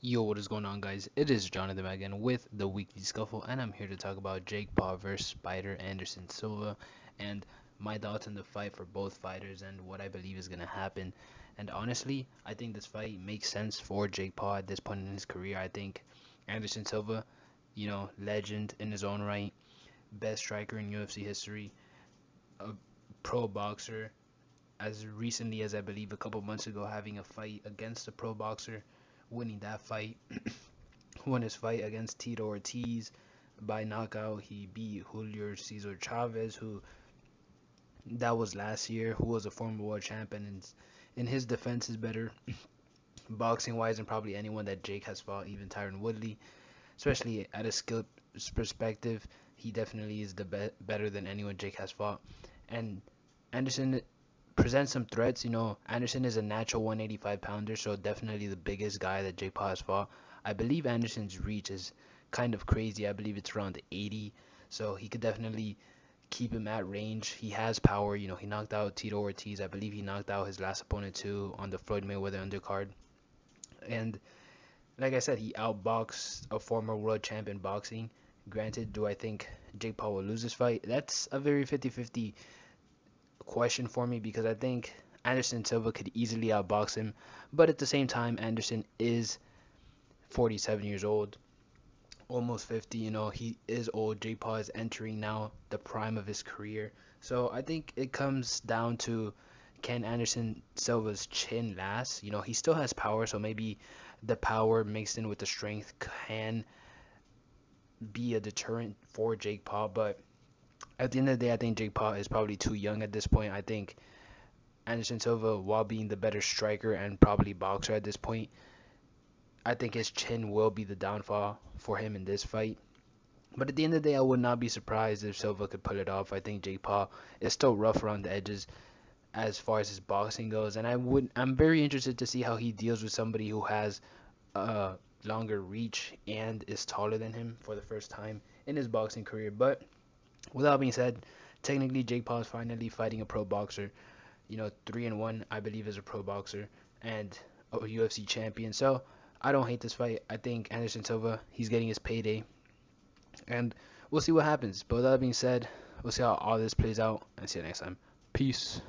Yo, what is going on, guys? It is Jonathan again with the Weekly Scuffle, and I'm here to talk about Jake Paul versus Spider Anderson Silva and my thoughts on the fight for both fighters and what I believe is going to happen. And honestly, I think this fight makes sense for Jake Paul at this point in his career. I think Anderson Silva, legend in his own right, best striker in UFC history, a pro boxer, as recently as I believe a couple months ago, having a fight against a pro boxer, winning that fight. Won his fight against Tito Ortiz by knockout. He beat Julio Cesar Chavez, who that was last year, who was a former world champion, and in his defense is better boxing wise than probably anyone that Jake has fought, even Tyron Woodley, especially at a skill perspective. He definitely is the better than anyone Jake has fought. And Anderson presents some threats. Anderson is a natural 185 pounder, so definitely the biggest guy that Jake Paul has fought. I believe Anderson's reach is kind of crazy. I believe it's around 80, so he could definitely keep him at range. He has power. He knocked out Tito Ortiz. I believe he knocked out his last opponent too on the Floyd Mayweather undercard. And like I said, he outboxed a former world champion boxing. Granted, do I think Jake Paul will lose this fight? That's a very 50-50 question for me because I think Anderson Silva could easily outbox him, but at the same time, Anderson is 47 years old, almost 50. He is old. Jake Paul is entering now the prime of his career, so I think it comes down to, can Anderson Silva's chin last? He still has power, so maybe the power mixed in with the strength can be a deterrent for Jake Paul, but at the end of the day, I think Jake Paul is probably too young at this point. I think Anderson Silva, while being the better striker and probably boxer at this point, I think his chin will be the downfall for him in this fight. But at the end of the day, I would not be surprised if Silva could pull it off. I think Jake Paul is still rough around the edges as far as his boxing goes, and I'm very interested to see how he deals with somebody who has a longer reach and is taller than him for the first time in his boxing career. But with that being said, technically Jake Paul is finally fighting a pro boxer. 3-1, I believe, as a pro boxer and a UFC champion. So I don't hate this fight. I think Anderson Silva, he's getting his payday, and we'll see what happens. But with that being said, we'll see how all this plays out, and see you next time. Peace.